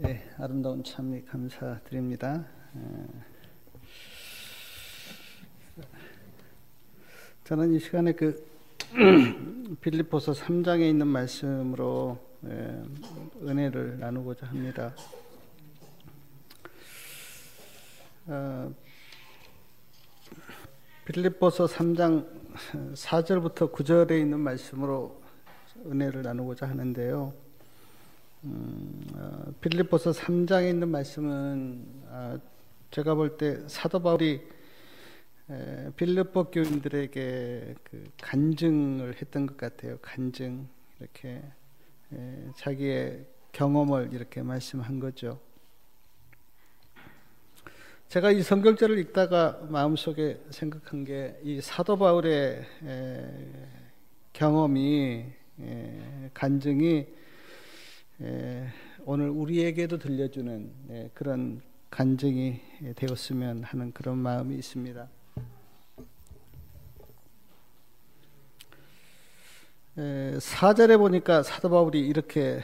네, 아름다운 참여 감사드립니다. 저는 이 시간에 빌립보서 3장에 있는 말씀으로 은혜를 나누고자 합니다. 빌립보서 3장 4절부터 9절에 있는 말씀으로 은혜를 나누고자 하는데요. 빌립보서 3장에 있는 말씀은 제가 볼 때 사도 바울이 빌립보 교인들에게 간증을 했던 것 같아요. 간증, 이렇게 자기의 경험을 이렇게 말씀한 거죠. 제가 이 성경절을 읽다가 마음속에 생각한 게 이 사도 바울의 경험이, 간증이 오늘 우리에게도 들려주는 그런 간증이 되었으면 하는 그런 마음이 있습니다. 4절에 보니까 사도 바울이 이렇게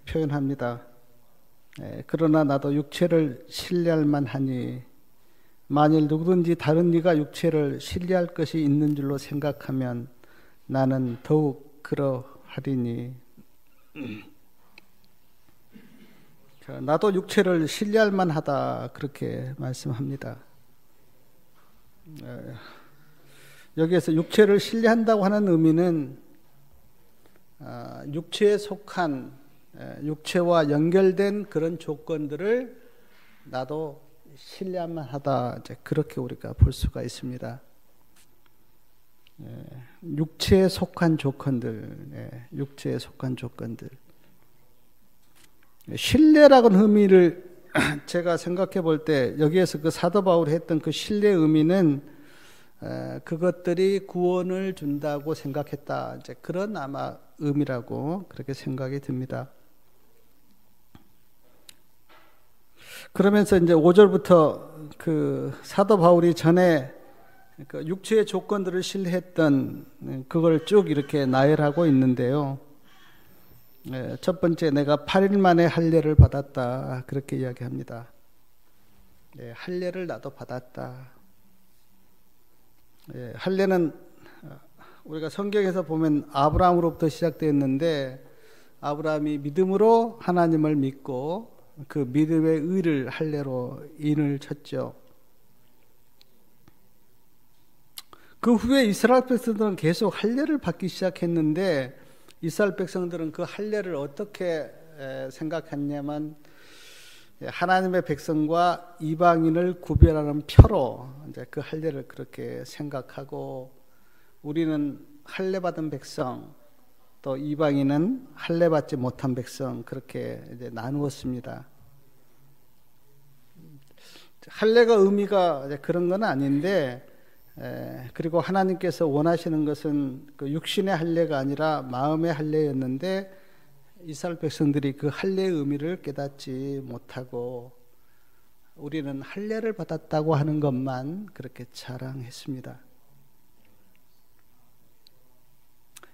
표현합니다. 그러나 나도 육체를 신뢰할 만하니 만일 누구든지 다른 이가 육체를 신뢰할 것이 있는 줄로 생각하면 나는 더욱 그러하리니. 나도 육체를 신뢰할 만하다, 그렇게 말씀합니다. 여기에서 육체를 신뢰한다고 하는 의미는 육체에 속한, 육체와 연결된 그런 조건들을 나도 신뢰할 만하다, 이제 그렇게 우리가 볼 수가 있습니다. 육체에 속한 조건들, 육체에 속한 조건들. 신뢰라는 의미를 제가 생각해 볼 때 여기에서 그 사도 바울이 했던 그 신뢰의 의미는 그것들이 구원을 준다고 생각했다, 이제 그런 아마 의미라고 그렇게 생각이 듭니다. 그러면서 이제 5절부터 그 사도 바울이 전에 그 육체의 조건들을 신뢰했던 그걸 쭉 이렇게 나열하고 있는데요. 첫 번째, 내가 8일 만에 할례를 받았다, 그렇게 이야기합니다. 할례를 나도 받았다. 할례는 우리가 성경에서 보면 아브라함으로부터 시작되었는데, 아브라함이 믿음으로 하나님을 믿고 그 믿음의 의를 할례로 인을 쳤죠. 그 후에 이스라엘 백성들은 계속 할례를 받기 시작했는데, 이스라엘 백성들은 그 할례를 어떻게 생각했냐면, 하나님의 백성과 이방인을 구별하는 표로 이제 그 할례를 그렇게 생각하고, 우리는 할례 받은 백성, 또 이방인은 할례 받지 못한 백성, 그렇게 이제 나누었습니다. 할례가 의미가 이제 그런 건 아닌데, 그리고 하나님께서 원하시는 것은 그 육신의 할례가 아니라 마음의 할례였는데, 이스라엘 백성들이 그 할례의 의미를 깨닫지 못하고 우리는 할례를 받았다고 하는 것만 그렇게 자랑했습니다.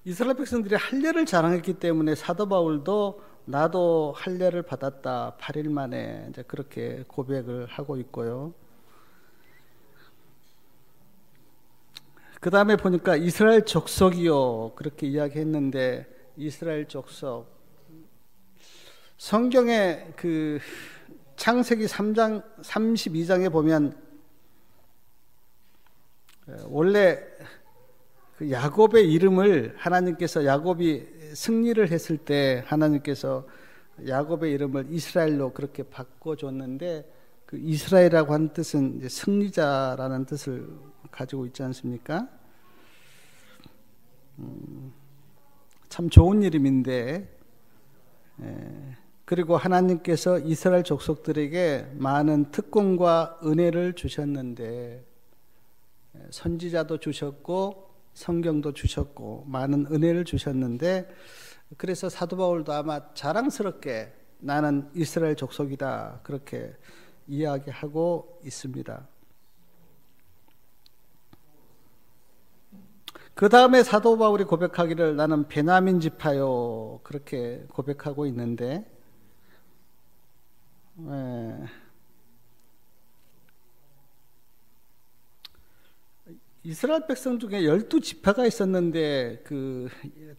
이스라엘 백성들이 할례를 자랑했기 때문에 사도 바울도 나도 할례를 받았다, 8일 만에 이제 그렇게 고백을 하고 있고요. 그 다음에 보니까 이스라엘 족속이요, 그렇게 이야기했는데, 이스라엘 족속, 성경의 그 창세기 3장 32장에 보면 원래 그 야곱의 이름을 하나님께서, 야곱이 승리를 했을 때 하나님께서 야곱의 이름을 이스라엘로 그렇게 바꿔줬는데, 그 이스라엘이라고 하는 뜻은 이제 승리자라는 뜻을 가지고 있지 않습니까? 참 좋은 이름인데, 그리고 하나님께서 이스라엘 족속들에게 많은 특권과 은혜를 주셨는데, 선지자도 주셨고 성경도 주셨고 많은 은혜를 주셨는데, 그래서 사도 바울도 아마 자랑스럽게 나는 이스라엘 족속이다, 그렇게 이야기하고 있습니다. 그 다음에 사도 바울이 고백하기를 나는 베냐민 지파요, 그렇게 고백하고 있는데, 이스라엘 백성 중에 12지파가 있었는데 그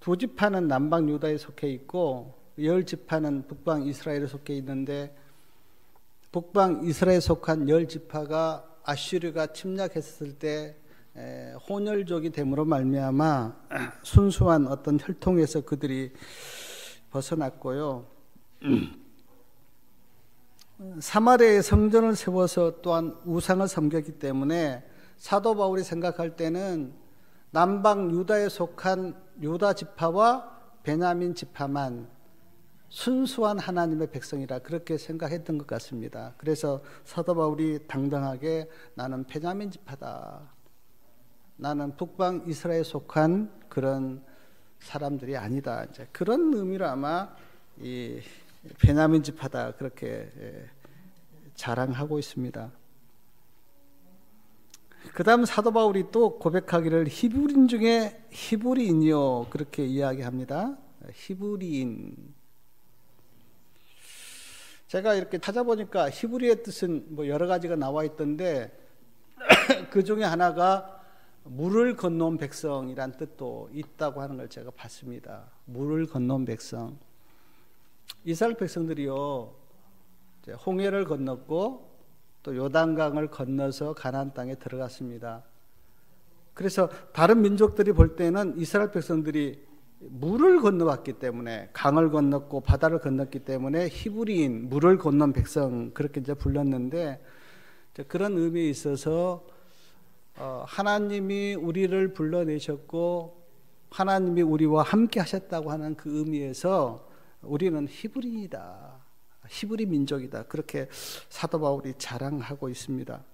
2지파는 남방 유다에 속해 있고 10지파는 북방 이스라엘에 속해 있는데 북방 이스라엘에 속한 10지파가 아슈르가 침략했을 때 혼혈족이 됨으로 말미암아 순수한 어떤 혈통에서 그들이 벗어났고요. 사마리아에 성전을 세워서 또한 우상을 섬겼기 때문에 사도 바울이 생각할 때는 남방 유다에 속한 유다 지파와 베냐민 지파만 순수한 하나님의 백성이라 그렇게 생각했던 것 같습니다. 그래서 사도 바울이 당당하게 나는 베냐민 지파다. 나는 북방 이스라엘에 속한 그런 사람들이 아니다. 이제 그런 의미로 아마 이 베냐민 지파다 그렇게 자랑하고 있습니다. 그 다음 사도 바울이 또 고백하기를 히브리인 중에 히브리인이요 그렇게 이야기합니다. 히브리인. 제가 이렇게 찾아보니까 히브리의 뜻은 뭐 여러 가지가 나와 있던데 그 중에 하나가 물을 건너온 백성이란 뜻도 있다고 하는 걸 제가 봤습니다. 물을 건너온 백성. 이스라엘 백성들이요 홍해를 건넜고 또 요단강을 건너서 가나안 땅에 들어갔습니다. 그래서 다른 민족들이 볼 때는 이스라엘 백성들이 물을 건너왔기 때문에 강을 건넜고 바다를 건넜기 때문에 히브리인 물을 건넌 백성 그렇게 이제 불렀는데 그런 의미에 있어서 하나님이 우리를 불러내셨고 하나님이 우리와 함께 하셨다고 하는 그 의미에서 우리는 히브리인이다. 히브리 민족이다. 그렇게 사도 바울이 자랑하고 있습니다.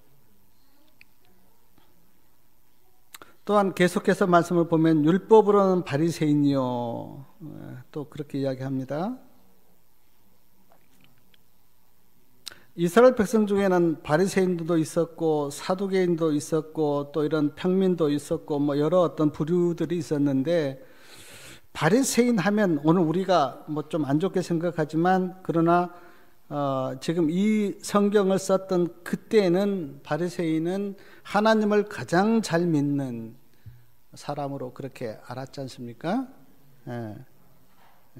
또한 계속해서 말씀을 보면 율법으로는 바리새인이요. 또 그렇게 이야기합니다. 이스라엘 백성 중에는 바리새인도 있었고 사두개인도 있었고 또 이런 평민도 있었고 뭐 여러 어떤 부류들이 있었는데 바리새인 하면 오늘 우리가 뭐 좀 안 좋게 생각하지만 그러나 지금 이 성경을 썼던 그때는 바리새인은 하나님을 가장 잘 믿는 사람으로 그렇게 알았지 않습니까?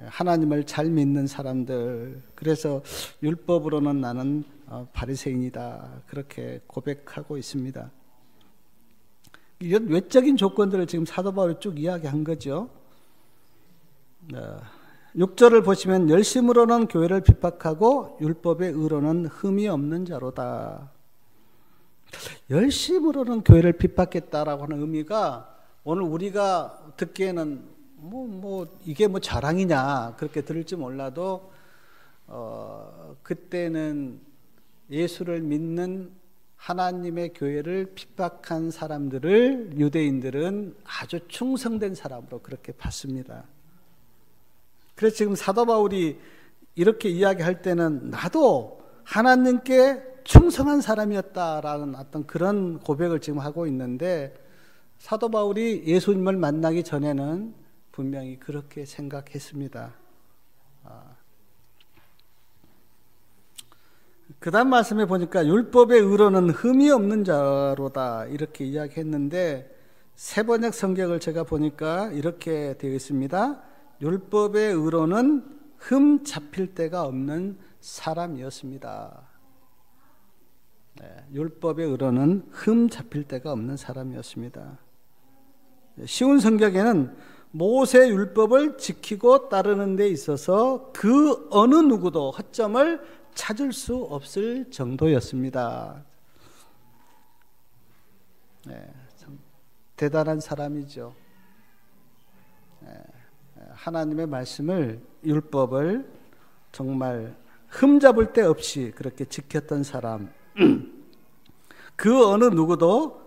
하나님을 잘 믿는 사람들. 그래서 율법으로는 나는 바리새인이다. 그렇게 고백하고 있습니다. 이런 외적인 조건들을 지금 사도 바울이 쭉 이야기한 거죠. 6절을 보시면 열심으로는 교회를 핍박하고 율법의 의로는 흠이 없는 자로다. 열심으로는 교회를 핍박했다라고 하는 의미가 오늘 우리가 듣기에는 이게 뭐 자랑이냐 그렇게 들을지 몰라도 그때는 예수를 믿는 하나님의 교회를 핍박한 사람들을 유대인들은 아주 충성된 사람으로 그렇게 봤습니다. 그래서 지금 사도 바울이 이렇게 이야기할 때는 나도 하나님께 충성한 사람이었다라는 어떤 그런 고백을 지금 하고 있는데 사도 바울이 예수님을 만나기 전에는 분명히 그렇게 생각했습니다. 그 다음 말씀에 보니까 율법의 의로는 흠이 없는 자로다 이렇게 이야기했는데 세번역 성경을 제가 보니까 이렇게 되어 있습니다. 율법의 의로는 흠 잡힐 데가 없는 사람이었습니다. 율법의 의로는 흠 잡힐 데가 없는 사람이었습니다. 쉬운 성경에는 모세 율법을 지키고 따르는 데 있어서 그 어느 누구도 허점을 찾을 수 없을 정도였습니다. 참 대단한 사람이죠. 하나님의 말씀을 율법을 정말 흠잡을 데 없이 그렇게 지켰던 사람. 그 어느 누구도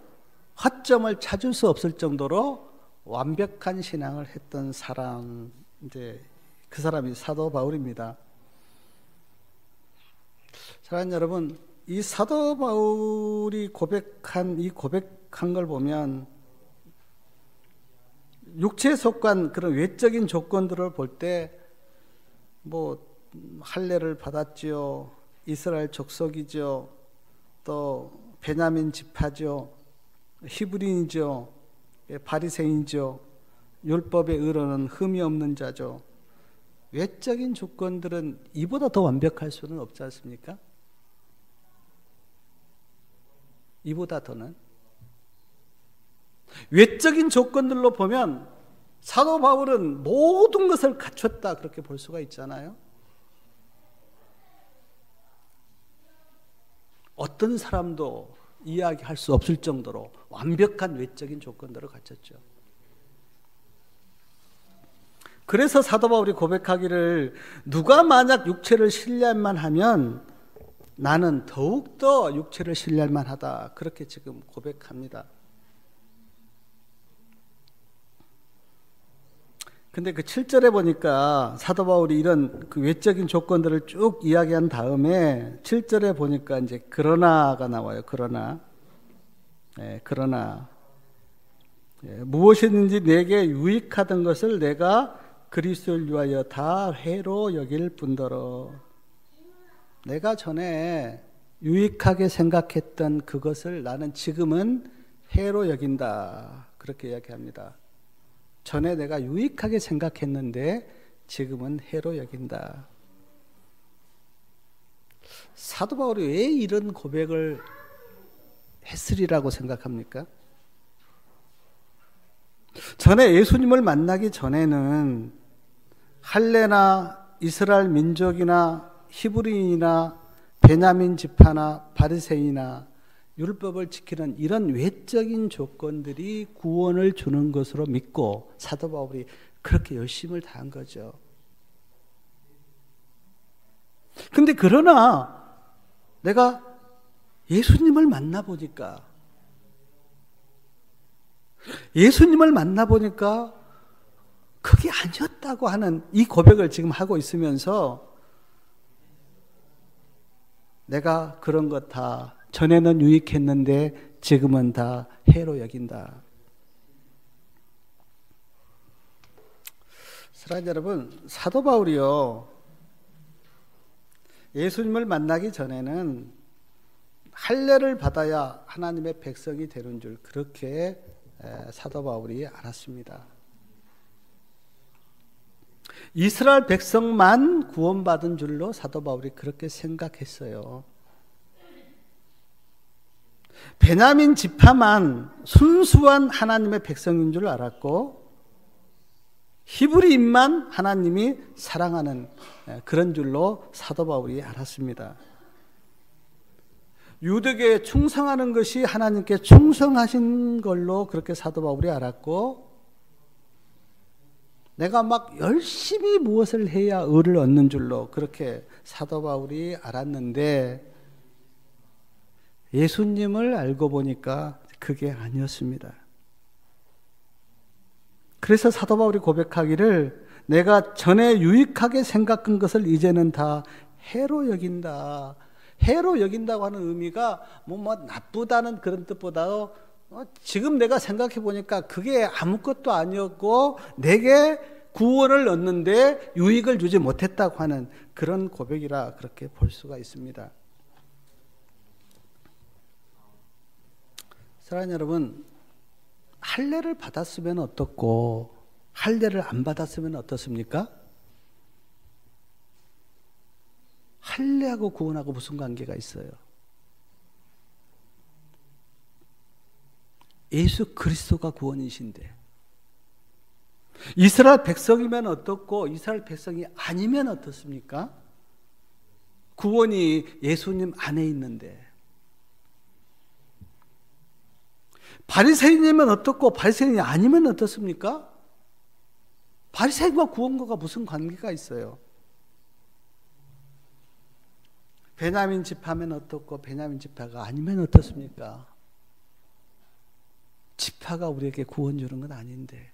허점을 찾을 수 없을 정도로 완벽한 신앙을 했던 사람, 이제 그 사람이 사도 바울입니다. 사랑하는 여러분, 이 사도 바울이 고백한 걸 보면 육체에 속한 그런 외적인 조건들을 볼 때 뭐 할례를 받았지요. 이스라엘 족속이죠. 또 베냐민 지파죠. 히브리인이죠. 바리새인이죠. 율법의 의로는 흠이 없는 자죠. 외적인 조건들은 이보다 더 완벽할 수는 없지 않습니까? 이보다 더는. 외적인 조건들로 보면 사도 바울은 모든 것을 갖췄다 그렇게 볼 수가 있잖아요. 어떤 사람도 이야기할 수 없을 정도로 완벽한 외적인 조건들을 갖췄죠. 그래서 사도 바울이 고백하기를 누가 만약 육체를 신뢰할 만하면 나는 더욱더 육체를 신뢰할 만하다 그렇게 지금 고백합니다. 근데 그 7절에 보니까 사도 바울이 이런 그 외적인 조건들을 쭉 이야기한 다음에 7절에 보니까 이제 그러나가 나와요. 그러나. 그러나. 무엇이든지 내게 유익하던 것을 내가 그리스도를 위하여 다 회로 여길 뿐더러 내가 전에 유익하게 생각했던 그것을 나는 지금은 회로 여긴다. 그렇게 이야기합니다. 전에 내가 유익하게 생각했는데 지금은 해로 여긴다. 사도 바울이 왜 이런 고백을 했으리라고 생각합니까? 전에 예수님을 만나기 전에는 할례나 이스라엘 민족이나 히브리인이나 베냐민 지파나 바리새인이나 율법을 지키는 이런 외적인 조건들이 구원을 주는 것으로 믿고 사도 바울이 그렇게 열심을 다한 거죠. 근데 그러나 내가 예수님을 만나보니까 그게 아니었다고 하는 이 고백을 지금 하고 있으면서 내가 그런 것 다 전에는 유익했는데 지금은 다 해로 여긴다. 사랑하는 여러분, 사도 바울이요 예수님을 만나기 전에는 할례를 받아야 하나님의 백성이 되는 줄 그렇게 사도 바울이 알았습니다. 이스라엘 백성만 구원받은 줄로 사도 바울이 그렇게 생각했어요. 베냐민 지파만 순수한 하나님의 백성인 줄 알았고 히브리인만 하나님이 사랑하는 그런 줄로 사도 바울이 알았습니다. 유대교에 충성하는 것이 하나님께 충성하신 걸로 그렇게 사도 바울이 알았고 내가 막 열심히 무엇을 해야 의를 얻는 줄로 그렇게 사도 바울이 알았는데 예수님을 알고 보니까 그게 아니었습니다. 그래서 사도 바울이 고백하기를 내가 전에 유익하게 생각한 것을 이제는 다 해로 여긴다. 해로 여긴다고 하는 의미가 뭐 나쁘다는 그런 뜻보다도 지금 내가 생각해 보니까 그게 아무것도 아니었고 내게 구원을 얻는데 유익을 주지 못했다고 하는 그런 고백이라 그렇게 볼 수가 있습니다. 사랑하는 여러분, 할례를 받았으면 어떻고 할례를 안 받았으면 어떻습니까? 할례하고 구원하고 무슨 관계가 있어요? 예수 그리스도가 구원이신데 이스라엘 백성이면 어떻고 이스라엘 백성이 아니면 어떻습니까? 구원이 예수님 안에 있는데 바리새인이면 어떻고 바리새인이 아니면 어떻습니까? 바리새인과 구원과가 무슨 관계가 있어요? 베냐민 지파면 어떻고 베냐민 지파가 아니면 어떻습니까? 지파가 우리에게 구원 주는 건 아닌데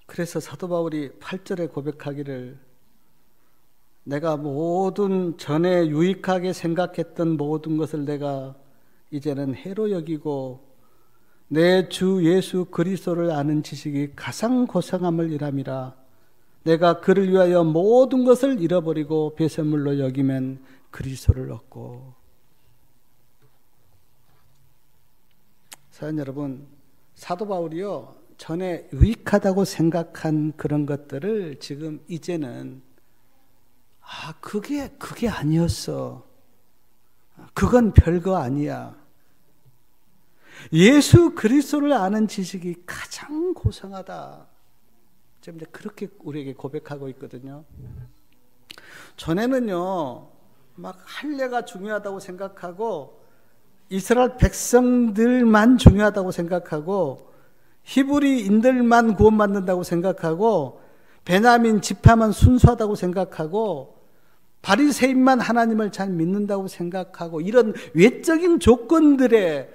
그래서 사도 바울이 8절에 고백하기를 내가 모든 전에 유익하게 생각했던 모든 것을 내가 이제는 해로 여기고 내 주 예수 그리스도를 아는 지식이 가장 고상함을 일함이라 내가 그를 위하여 모든 것을 잃어버리고 배설물로 여기면 그리스도를 얻고. 사연 여러분, 사도 바울이요, 전에 유익하다고 생각한 그런 것들을 지금 이제는 그게 아니었어. 그건 별거 아니야. 예수 그리스도를 아는 지식이 가장 고상하다. 지금 이제 그렇게 우리에게 고백하고 있거든요. 전에는요, 막 할례가 중요하다고 생각하고 이스라엘 백성들만 중요하다고 생각하고 히브리인들만 구원받는다고 생각하고 베냐민 지파만 순수하다고 생각하고 바리새인만 하나님을 잘 믿는다고 생각하고 이런 외적인 조건들에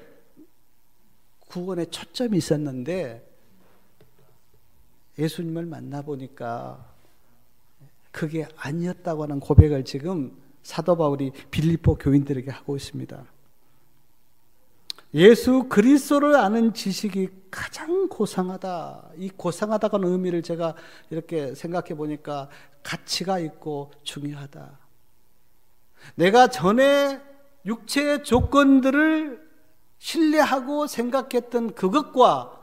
구원에 초점이 있었는데 예수님을 만나보니까 그게 아니었다고 하는 고백을 지금 사도 바울이 빌립보 교인들에게 하고 있습니다. 예수 그리스도를 아는 지식이 가장 고상하다. 이 고상하다고 하는 의미를 제가 이렇게 생각해 보니까 가치가 있고 중요하다. 내가 전에 육체의 조건들을 신뢰하고 생각했던 그것과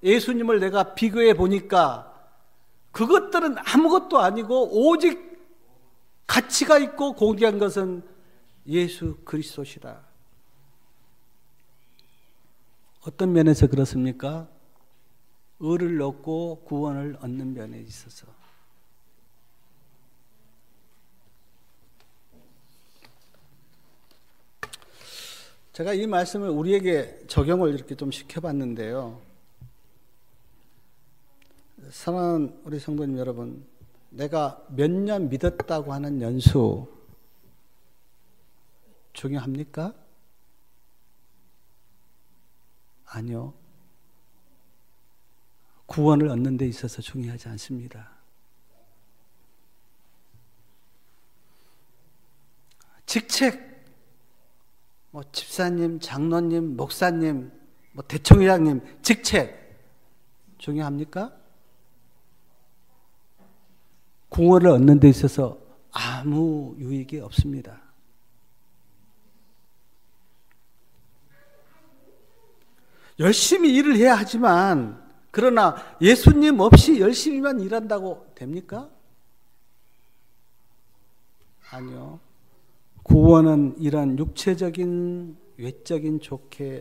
예수님을 내가 비교해 보니까 그것들은 아무것도 아니고 오직 가치가 있고 고귀한 것은 예수 그리스도시다. 어떤 면에서 그렇습니까? 의를 얻고 구원을 얻는 면에 있어서. 제가 이 말씀을 우리에게 적용을 이렇게 좀 시켜봤는데요. 사랑하는 우리 성도님 여러분, 내가 몇 년 믿었다고 하는 연수 중요합니까? 아니요. 구원을 얻는 데 있어서 중요하지 않습니다. 직책, 집사님, 장로님, 목사님, 대총회장님, 직책 중요합니까? 구원을 얻는 데 있어서 아무 유익이 없습니다. 열심히 일을 해야 하지만 그러나 예수님 없이 열심히만 일한다고 됩니까? 아니요. 구원은 이런 육체적인 외적인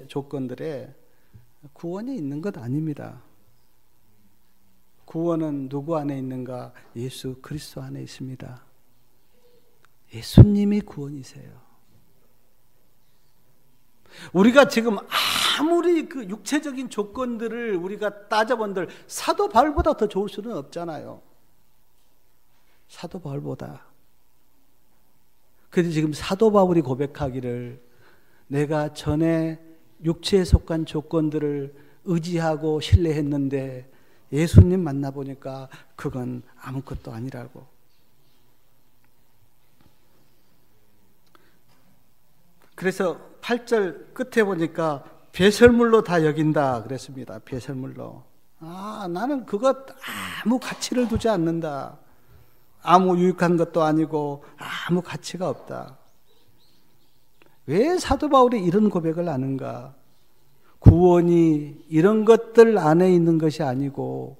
조건들에 구원이 있는 것 아닙니다. 구원은 누구 안에 있는가? 예수 그리스도 안에 있습니다. 예수님이 구원이세요. 우리가 지금 아무리 그 육체적인 조건들을 우리가 따져본들 사도 바울보다 더 좋을 수는 없잖아요. 사도 바울보다. 그런데 지금 사도 바울이 고백하기를 내가 전에 육체에 속한 조건들을 의지하고 신뢰했는데 예수님 만나보니까 그건 아무것도 아니라고. 그래서 8절 끝에 보니까 배설물로 다 여긴다 그랬습니다. 배설물로. 나는 그것 아무 가치를 두지 않는다. 아무 유익한 것도 아니고 아무 가치가 없다. 왜 사도 바울이 이런 고백을 하는가? 구원이 이런 것들 안에 있는 것이 아니고,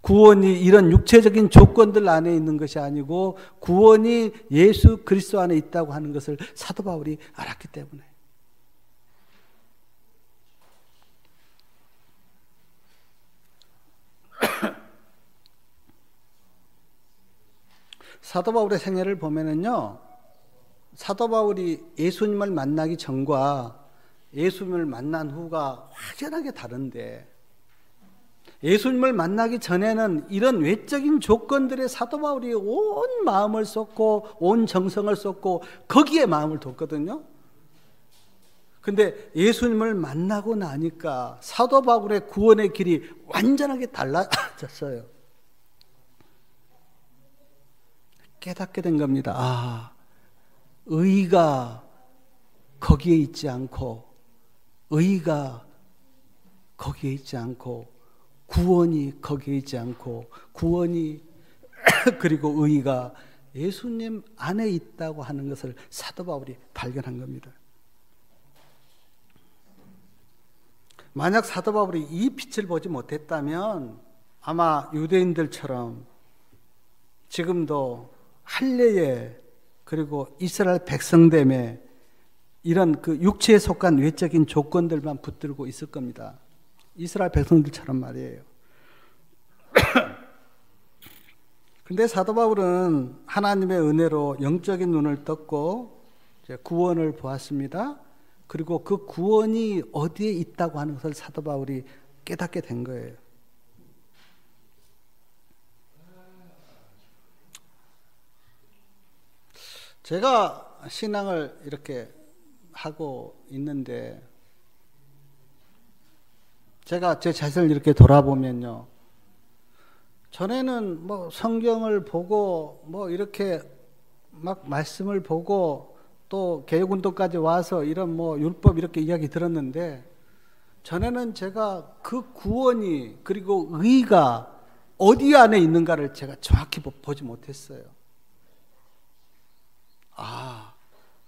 구원이 이런 육체적인 조건들 안에 있는 것이 아니고, 구원이 예수 그리스도 안에 있다고 하는 것을 사도 바울이 알았기 때문에. 사도 바울의 생애를 보면은요, 사도 바울이 예수님을 만나기 전과 예수님을 만난 후가 확연하게 다른데, 예수님을 만나기 전에는 이런 외적인 조건들에 사도 바울이 온 마음을 쏟고 온 정성을 쏟고 거기에 마음을 뒀거든요. 근데 예수님을 만나고 나니까 사도 바울의 구원의 길이 완전하게 달라졌어요. 깨닫게 된 겁니다. 의가 거기에 있지 않고, 의가 거기에 있지 않고, 구원이 거기에 있지 않고, 구원이 그리고 의의가 예수님 안에 있다고 하는 것을 사도 바울이 발견한 겁니다. 만약 사도 바울이 이 빛을 보지 못했다면 아마 유대인들처럼 지금도 할례에 그리고 이스라엘 백성됨에 이런 그 육체에 속한 외적인 조건들만 붙들고 있을 겁니다. 이스라엘 백성들처럼 말이에요. 근데 사도 바울은 하나님의 은혜로 영적인 눈을 떴고 구원을 보았습니다. 그리고 그 구원이 어디에 있다고 하는 것을 사도 바울이 깨닫게 된 거예요. 제가 신앙을 이렇게 하고 있는데 제가 제 자신을 이렇게 돌아보면요, 전에는 뭐 성경을 보고 뭐 이렇게 막 말씀을 보고 또 개혁운동까지 와서 이런 뭐 율법 이렇게 이야기 들었는데, 전에는 제가 그 구원이 그리고 의가 어디 안에 있는가를 제가 정확히 보지 못했어요. 아,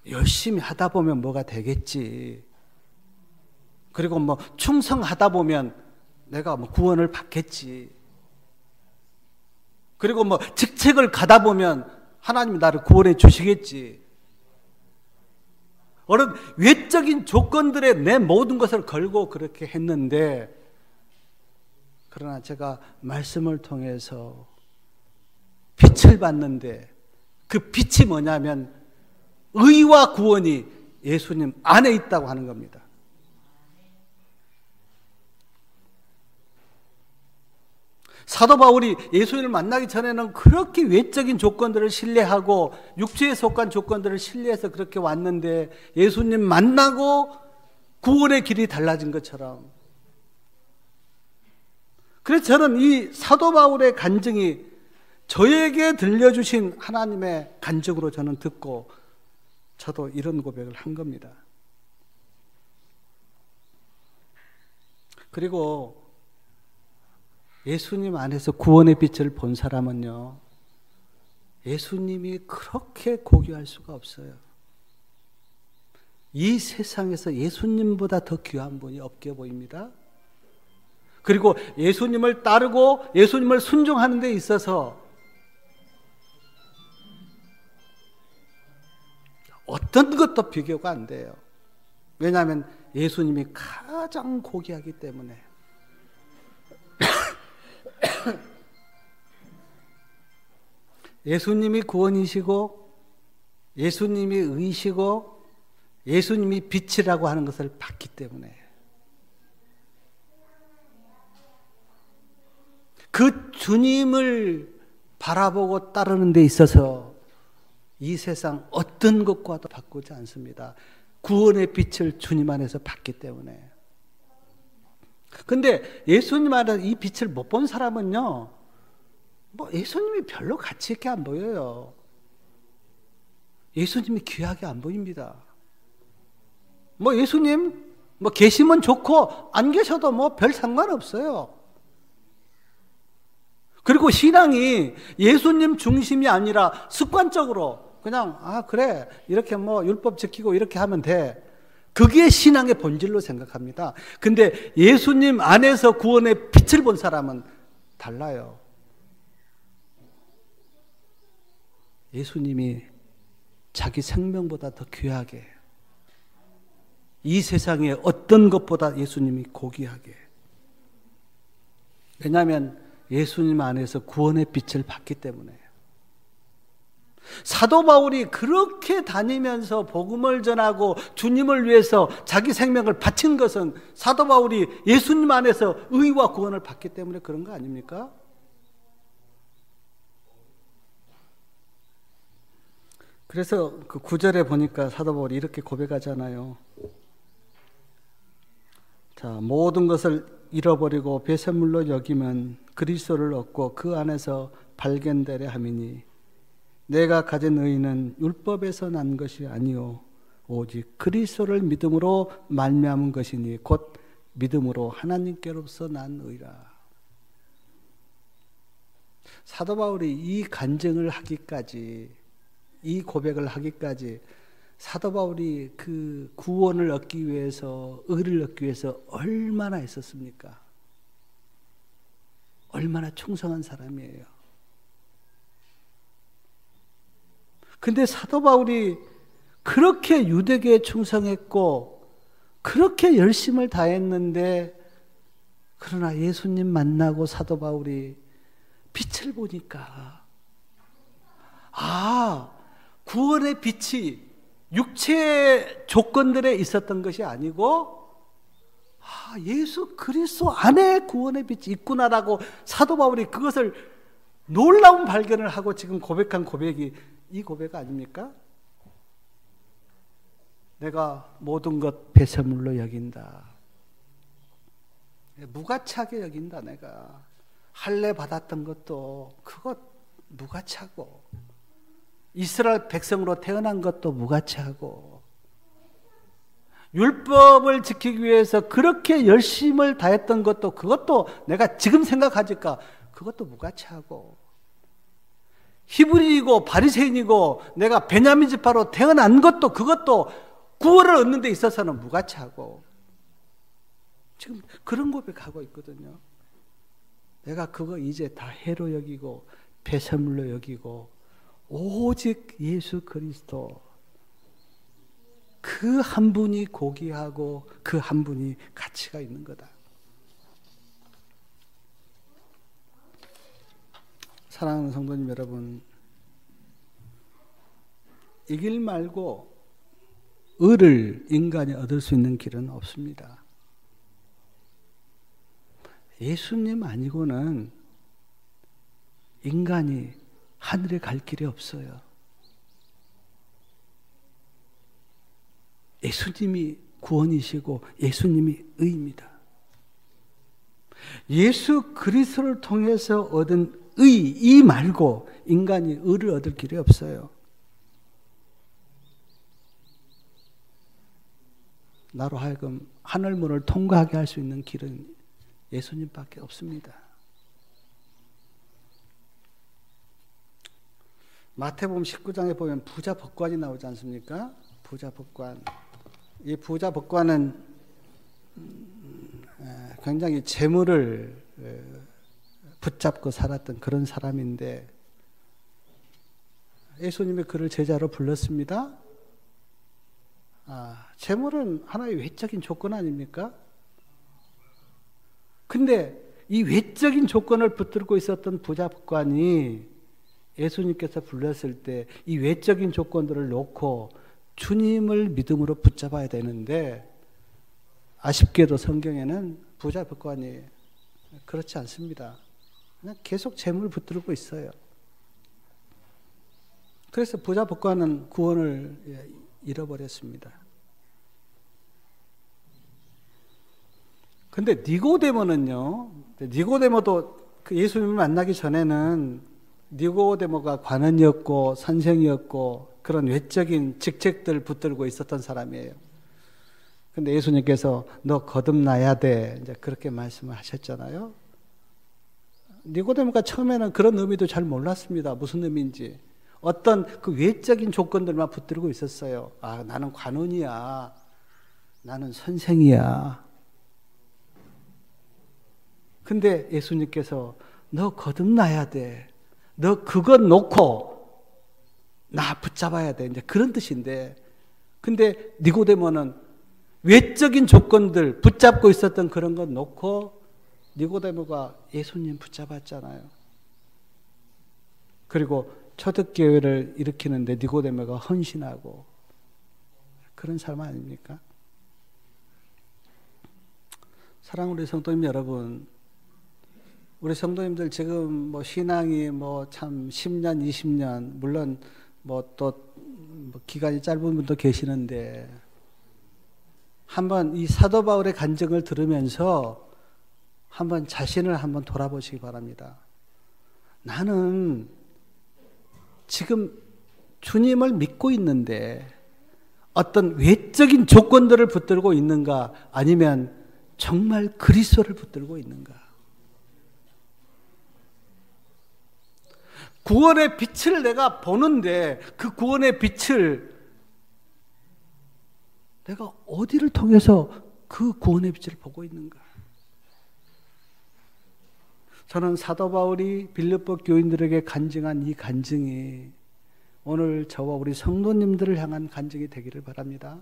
열심히 하다 보면 뭐가 되겠지. 그리고 뭐 충성하다 보면 내가 뭐 구원을 받겠지. 그리고 뭐 직책을 가다 보면 하나님이 나를 구원해 주시겠지. 어른 외적인 조건들에 내 모든 것을 걸고 그렇게 했는데, 그러나 제가 말씀을 통해서 빛을 봤는데 그 빛이 뭐냐면 의와 구원이 예수님 안에 있다고 하는 겁니다. 사도 바울이 예수님을 만나기 전에는 그렇게 외적인 조건들을 신뢰하고 육체에 속한 조건들을 신뢰해서 그렇게 왔는데, 예수님 만나고 구원의 길이 달라진 것처럼, 그래서 저는 이 사도 바울의 간증이 저에게 들려주신 하나님의 간증으로 저는 듣고 저도 이런 고백을 한 겁니다. 그리고 예수님 안에서 구원의 빛을 본 사람은요, 예수님이 그렇게 고귀할 수가 없어요. 이 세상에서 예수님보다 더 귀한 분이 없게 보입니다. 그리고 예수님을 따르고 예수님을 순종하는 데 있어서 어떤 것도 비교가 안 돼요. 왜냐하면 예수님이 가장 고귀하기 때문에. 예수님이 구원이시고 예수님이 의이시고 예수님이 빛이라고 하는 것을 봤기 때문에, 그 주님을 바라보고 따르는 데 있어서 이 세상 어떤 것과도 바꾸지 않습니다. 구원의 빛을 주님 안에서 봤기 때문에. 근데 예수님 안에 이 빛을 못 본 사람은요, 뭐 예수님이 별로 가치 있게 안 보여요. 예수님이 귀하게 안 보입니다. 뭐 예수님 뭐 계시면 좋고 안 계셔도 뭐 별 상관없어요. 그리고 신앙이 예수님 중심이 아니라 습관적으로 그냥 그래 이렇게 뭐 율법 지키고 이렇게 하면 돼, 그게 신앙의 본질로 생각합니다. 근데 예수님 안에서 구원의 빛을 본 사람은 달라요. 예수님이 자기 생명보다 더 귀하게, 이 세상의 어떤 것보다 예수님이 고귀하게. 왜냐하면 예수님 안에서 구원의 빛을 봤기 때문에. 사도 바울이 그렇게 다니면서 복음을 전하고 주님을 위해서 자기 생명을 바친 것은 사도 바울이 예수님 안에서 의와 구원을 받기 때문에 그런 거 아닙니까? 그래서 그 9절에 보니까 사도 바울이 이렇게 고백하잖아요. 자, 모든 것을 잃어버리고 배설물로 여기면 그리스도를 얻고 그 안에서 발견되려 함이니, 내가 가진 의는 율법에서 난 것이 아니요 오직 그리스도를 믿음으로 말미암은 것이니 곧 믿음으로 하나님께로서 난 의라. 사도 바울이 이 간증을 하기까지, 이 고백을 하기까지 사도 바울이 그 구원을 얻기 위해서, 의를 얻기 위해서 얼마나 했었습니까? 얼마나 충성한 사람이에요. 근데 사도 바울이 그렇게 유대교에 충성했고 그렇게 열심을 다했는데, 그러나 예수님 만나고 사도 바울이 빛을 보니까, 구원의 빛이 육체의 조건들에 있었던 것이 아니고 예수 그리스도 안에 구원의 빛이 있구나라고 사도 바울이 그것을 놀라운 발견을 하고 지금 고백한 고백이 이 고백 아닙니까? 내가 모든 것 배설물로 여긴다. 무가치하게 여긴다. 내가 할례 받았던 것도 그것 무가치하고, 이스라엘 백성으로 태어난 것도 무가치하고, 율법을 지키기 위해서 그렇게 열심을 다했던 것도 그것도 내가 지금 생각하니까 그것도 무가치하고, 히브리이고 바리새인이고 내가 베냐민 지파로 태어난 것도 그것도 구원을 얻는 데 있어서는 무가치하고, 지금 그런 고백하고 있거든요. 내가 그거 이제 다 해로 여기고 배설물로 여기고 오직 예수 그리스도, 그 한 분이 고귀하고 그 한 분이 가치가 있는 거다. 사랑하는 성도님 여러분, 이 길 말고 의를 인간이 얻을 수 있는 길은 없습니다. 예수님 아니고는 인간이 하늘에 갈 길이 없어요. 예수님이 구원이시고 예수님이 의입니다. 예수 그리스도를 통해서 얻은 의, 이 말고 인간이 의를 얻을 길이 없어요. 나로 하여금 하늘문을 통과하게 할 수 있는 길은 예수님밖에 없습니다. 마태복음 19장에 보면 부자 법관이 나오지 않습니까? 부자 법관. 이 부자 법관은 굉장히 재물을 붙잡고 살았던 그런 사람인데, 예수님이 그를 제자로 불렀습니다. 재물은 하나의 외적인 조건 아닙니까? 근데 이 외적인 조건을 붙들고 있었던 부자 법관이 예수님께서 불렀을 때 이 외적인 조건들을 놓고 주님을 믿음으로 붙잡아야 되는데, 아쉽게도 성경에는 부자 법관이 그렇지 않습니다. 그냥 계속 재물을 붙들고 있어요. 그래서 부자 법관은 구원을 잃어버렸습니다. 근데 니고데모는요, 니고데모도 그 예수님을 만나기 전에는 니고데모가 관원이었고 선생이었고 그런 외적인 직책들 붙들고 있었던 사람이에요. 근데 예수님께서 너 거듭나야 돼, 이제 그렇게 말씀을 하셨잖아요. 니고데모가 처음에는 그런 의미도 잘 몰랐습니다. 무슨 의미인지. 어떤 그 외적인 조건들만 붙들고 있었어요. 나는 관원이야, 나는 선생이야. 근데 예수님께서 너 거듭나야 돼, 너 그것 놓고 나 붙잡아야 돼, 이제 그런 뜻인데, 근데 니고데모는 외적인 조건들 붙잡고 있었던 그런 것 놓고 니고데모가 예수님 붙잡았잖아요. 그리고 초대교회를 일으키는데 니고데모가 헌신하고, 그런 사람 아닙니까? 사랑하는 우리 성도님 여러분, 우리 성도님들 지금 뭐 신앙이 뭐 참 10년, 20년, 물론 뭐 또 기간이 짧은 분도 계시는데, 한번 이 사도 바울의 간증을 들으면서 한번 자신을 한번 돌아보시기 바랍니다. 나는 지금 주님을 믿고 있는데 어떤 외적인 조건들을 붙들고 있는가, 아니면 정말 그리스도를 붙들고 있는가? 구원의 빛을 내가 보는데 그 구원의 빛을 내가 어디를 통해서 그 구원의 빛을 보고 있는가? 저는 사도 바울이 빌립보 교인들에게 간증한 이 간증이 오늘 저와 우리 성도님들을 향한 간증이 되기를 바랍니다.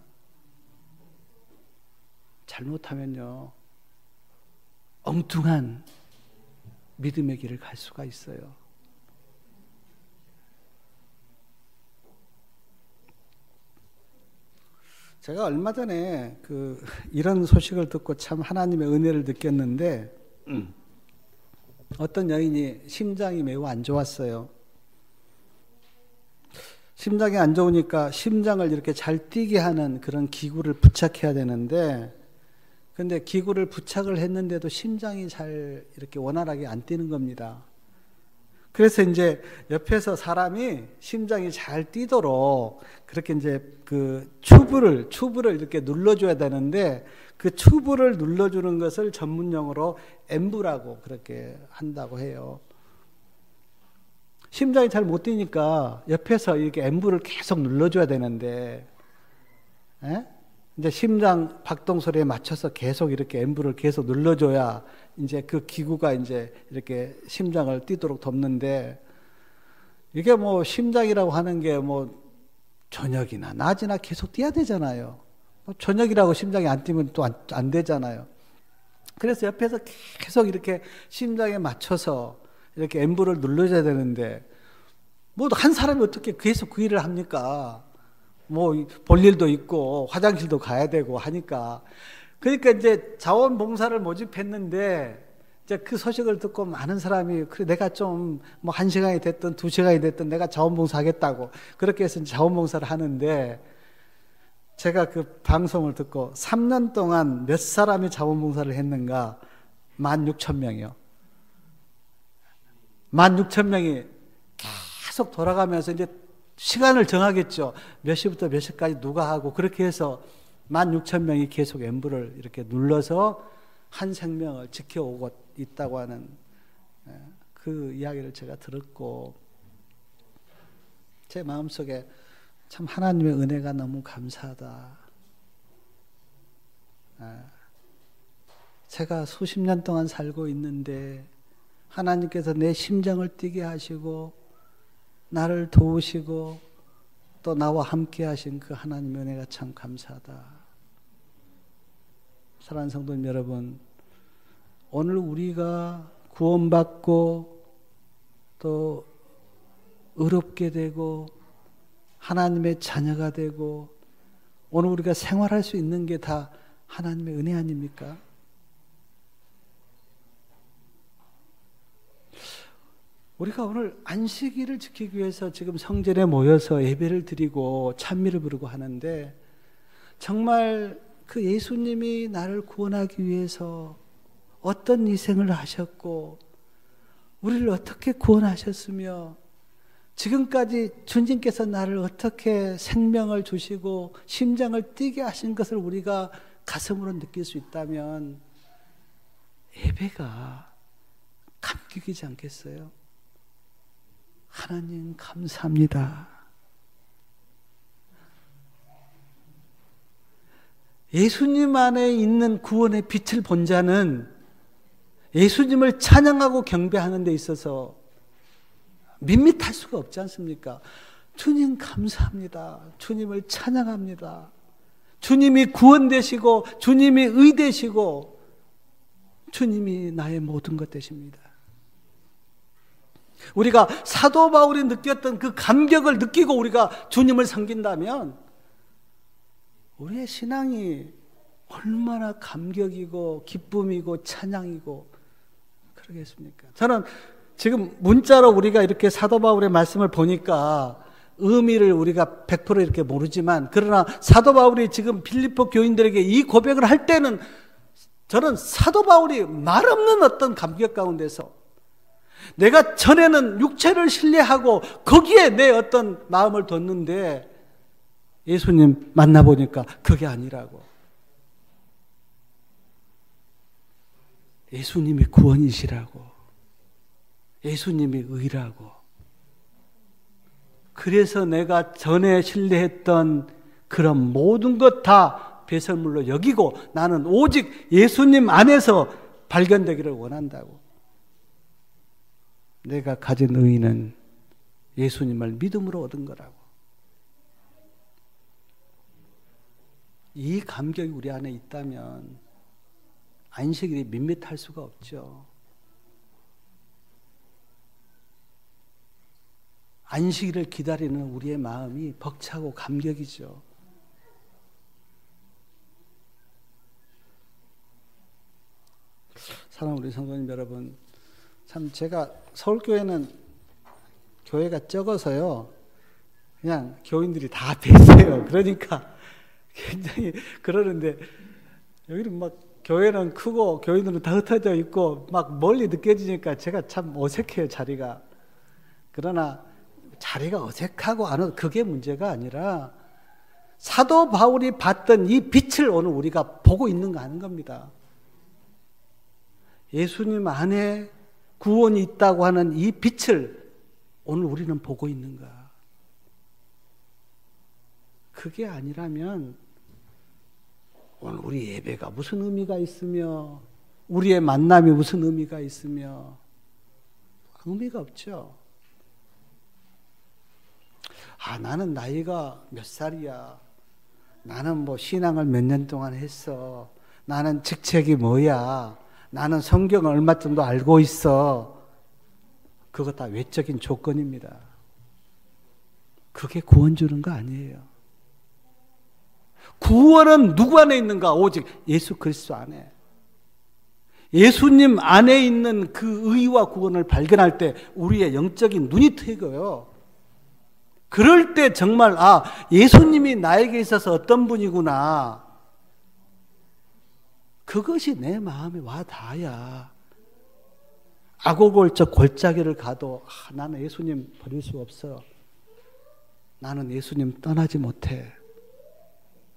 잘못하면요, 엉뚱한 믿음의 길을 갈 수가 있어요. 제가 얼마 전에 이런 소식을 듣고 참 하나님의 은혜를 느꼈는데, 어떤 여인이 심장이 매우 안 좋았어요. 심장이 안 좋으니까 심장을 이렇게 잘 뛰게 하는 그런 기구를 부착해야 되는데, 근데 기구를 부착을 했는데도 심장이 잘 이렇게 원활하게 안 뛰는 겁니다. 그래서 이제 옆에서 사람이 심장이 잘 뛰도록 그렇게 이제 그 튜브를 이렇게 눌러줘야 되는데, 그 튜브를 눌러주는 것을 전문용어로 앰브라고 그렇게 한다고 해요. 심장이 잘 못 뛰니까 옆에서 이렇게 앰브를 계속 눌러줘야 되는데, 이제 심장 박동 소리에 맞춰서 계속 이렇게 앰브를 계속 눌러줘야 이제 그 기구가 이제 이렇게 심장을 뛰도록 돕는데, 이게 뭐 심장이라고 하는 게 뭐 저녁이나 낮이나 계속 뛰어야 되잖아요. 저녁이라고 심장이 안 뛰면 또 안 되잖아요. 그래서 옆에서 계속 이렇게 심장에 맞춰서 이렇게 앰브를 눌러줘야 되는데, 뭐 한 사람이 어떻게 계속 그 일을 합니까? 뭐 볼 일도 있고 화장실도 가야 되고 하니까. 그러니까 이제 자원봉사를 모집했는데, 이제 그 소식을 듣고 많은 사람이, 그래 내가 좀 뭐 1시간이 됐든 2시간이 됐든 내가 자원봉사 하겠다고 그렇게 해서 자원봉사를 하는데, 제가 그 방송을 듣고 3년 동안 몇 사람이 자원봉사를 했는가? 16,000명이요. 16,000명이 계속 돌아가면서 이제 시간을 정하겠죠. 몇 시부터 몇 시까지 누가 하고, 그렇게 해서 16,000명이 계속 앰브를 이렇게 눌러서 한 생명을 지켜오고 있다고 하는 그 이야기를 제가 들었고, 제 마음속에 참 하나님의 은혜가 너무 감사하다. 제가 수십 년 동안 살고 있는데 하나님께서 내 심장을 뛰게 하시고 나를 도우시고 또 나와 함께 하신 그 하나님의 은혜가 참 감사하다. 사랑하는 성도님 여러분, 오늘 우리가 구원받고 또 의롭게 되고 하나님의 자녀가 되고 오늘 우리가 생활할 수 있는 게 다 하나님의 은혜 아닙니까? 우리가 오늘 안식일을 지키기 위해서 지금 성전에 모여서 예배를 드리고 찬미를 부르고 하는데, 정말 그 예수님이 나를 구원하기 위해서 어떤 희생을 하셨고 우리를 어떻게 구원하셨으며 지금까지 주님께서 나를 어떻게 생명을 주시고 심장을 뛰게 하신 것을 우리가 가슴으로 느낄 수 있다면 예배가 감격이지 않겠어요? 하나님 감사합니다. 예수님 안에 있는 구원의 빛을 본 자는 예수님을 찬양하고 경배하는 데 있어서 밋밋할 수가 없지 않습니까? 주님 감사합니다. 주님을 찬양합니다. 주님이 구원되시고 주님이 의되시고 주님이 나의 모든 것 되십니다. 우리가 사도 바울이 느꼈던 그 감격을 느끼고 우리가 주님을 섬긴다면 우리의 신앙이 얼마나 감격이고 기쁨이고 찬양이고 그러겠습니까? 저는 지금 문자로 우리가 이렇게 사도 바울의 말씀을 보니까 의미를 우리가 100% 이렇게 모르지만, 그러나 사도 바울이 지금 빌립보 교인들에게 이 고백을 할 때는 저는 사도 바울이 말없는 어떤 감격 가운데서 내가 전에는 육체를 신뢰하고 거기에 내 어떤 마음을 뒀는데 예수님 만나보니까 그게 아니라고. 예수님이 구원이시라고. 예수님이 의라고. 그래서 내가 전에 신뢰했던 그런 모든 것 다 배설물로 여기고 나는 오직 예수님 안에서 발견되기를 원한다고. 내가 가진 의의는 예수님을 믿음으로 얻은 거라고. 이 감격이 우리 안에 있다면 안식일이 밋밋할 수가 없죠. 안식일을 기다리는 우리의 마음이 벅차고 감격이죠. 사랑하는 우리 성도님 여러분, 참 제가 서울교회는 교회가 적어서요, 그냥 교인들이 다 되세요. 그러니까 굉장히 그러는데, 여기는 막 교회는 크고 교인들은 다 흩어져 있고 막 멀리 느껴지니까 제가 참 어색해요, 자리가. 그러나 자리가 어색하고 안 그게 문제가 아니라 사도 바울이 봤던 이 빛을 오늘 우리가 보고 있는가 하는 겁니다. 예수님 안에 구원이 있다고 하는 이 빛을 오늘 우리는 보고 있는가? 그게 아니라면 오늘 우리 예배가 무슨 의미가 있으며 우리의 만남이 무슨 의미가 있으며 의미가 없죠. 나는 나이가 몇 살이야. 나는 뭐 신앙을 몇 년 동안 했어. 나는 직책이 뭐야. 나는 성경을 얼마 정도 알고 있어. 그거 다 외적인 조건입니다. 그게 구원 주는 거 아니에요. 구원은 누구 안에 있는가? 오직 예수 그리스도 안에. 예수님 안에 있는 그 의와 구원을 발견할 때 우리의 영적인 눈이 트여요. 그럴 때 정말 예수님이 나에게 있어서 어떤 분이구나. 그것이 내 마음에 와 닿아야 아고골적 골짜기를 가도 나는 예수님 버릴 수 없어. 나는 예수님 떠나지 못해.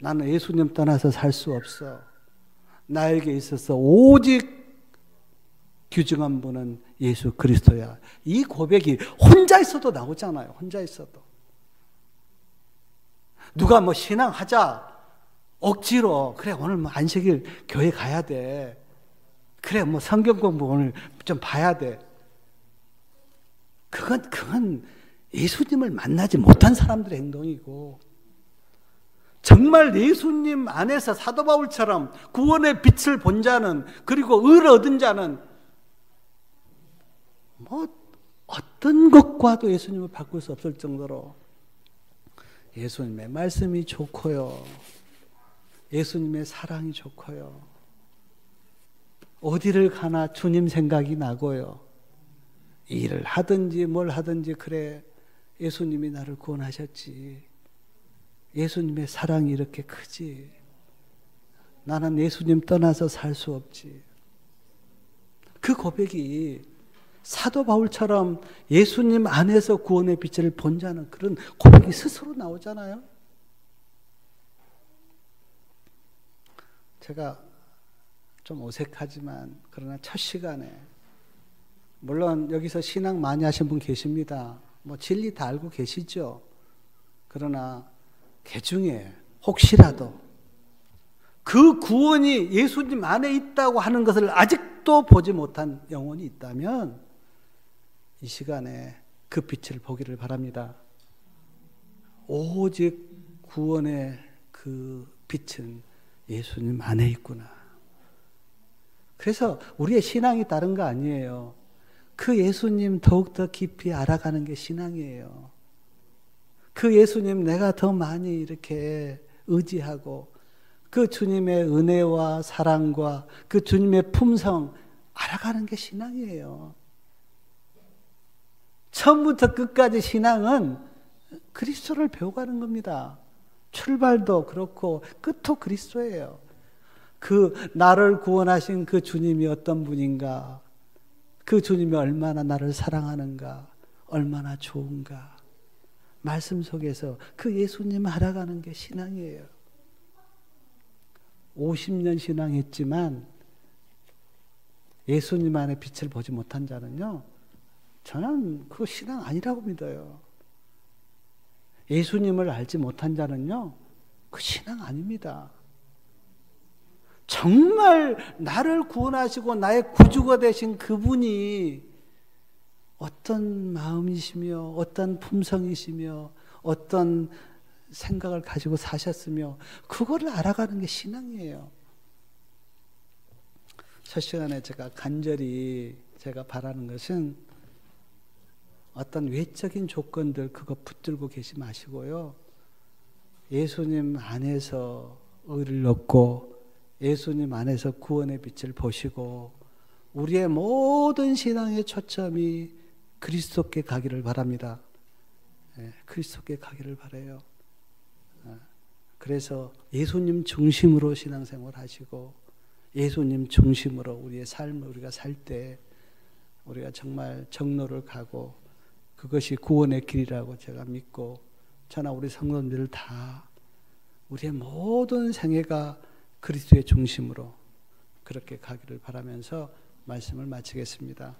나는 예수님 떠나서 살 수 없어. 나에게 있어서 오직 규정한 분은 예수 그리스도야. 이 고백이 혼자 있어도 나오잖아요. 혼자 있어도. 누가 뭐 신앙하자 억지로 그래 오늘 뭐 안식일 교회 가야 돼. 그래 뭐 성경 공부 오늘 좀 봐야 돼. 그건 예수님을 만나지 못한 사람들의 행동이고, 정말 예수님 안에서 사도 바울처럼 구원의 빛을 본 자는, 그리고 의를 얻은 자는 뭐 어떤 것과도 예수님을 바꿀 수 없을 정도로 예수님의 말씀이 좋고요, 예수님의 사랑이 좋고요, 어디를 가나 주님 생각이 나고요, 일을 하든지 뭘 하든지 그래 예수님이 나를 구원하셨지, 예수님의 사랑이 이렇게 크지, 나는 예수님 떠나서 살 수 없지. 그 고백이 사도 바울처럼 예수님 안에서 구원의 빛을 본 자는 그런 고백이 스스로 나오잖아요. 제가 좀 어색하지만 그러나 첫 시간에, 물론 여기서 신앙 많이 하신 분 계십니다. 뭐 진리 다 알고 계시죠. 그러나 개중에 혹시라도 그 구원이 예수님 안에 있다고 하는 것을 아직도 보지 못한 영혼이 있다면 이 시간에 그 빛을 보기를 바랍니다. 오직 구원의 그 빛은 예수님 안에 있구나. 그래서 우리의 신앙이 다른 거 아니에요. 그 예수님 더욱더 깊이 알아가는 게 신앙이에요. 그 예수님 내가 더 많이 이렇게 의지하고 그 주님의 은혜와 사랑과 그 주님의 품성 알아가는 게 신앙이에요. 처음부터 끝까지 신앙은 그리스도를 배워가는 겁니다. 출발도 그렇고 끝도 그리스도예요. 그 나를 구원하신 그 주님이 어떤 분인가, 그 주님이 얼마나 나를 사랑하는가, 얼마나 좋은가, 말씀 속에서 그 예수님 알아가는 게 신앙이에요. 50년 신앙했지만 예수님 안에 빛을 보지 못한 자는요, 저는 그거 신앙 아니라고 믿어요. 예수님을 알지 못한 자는요, 그 신앙 아닙니다. 정말 나를 구원하시고 나의 구주가 되신 그분이 어떤 마음이시며 어떤 품성이시며 어떤 생각을 가지고 사셨으며 그거를 알아가는 게 신앙이에요. 첫 시간에 제가 간절히 제가 바라는 것은 어떤 외적인 조건들 그거 붙들고 계시 마시고요. 예수님 안에서 의를 얻고 예수님 안에서 구원의 빛을 보시고 우리의 모든 신앙의 초점이 그리스도께 가기를 바랍니다. 그리스도께 가기를 바라요. 그래서 예수님 중심으로 신앙생활 하시고 예수님 중심으로 우리의 삶을 우리가 살 때 우리가 정말 정로를 가고 그것이 구원의 길이라고 제가 믿고 저나 우리 성도님들 다 우리의 모든 생애가 그리스도의 중심으로 그렇게 가기를 바라면서 말씀을 마치겠습니다.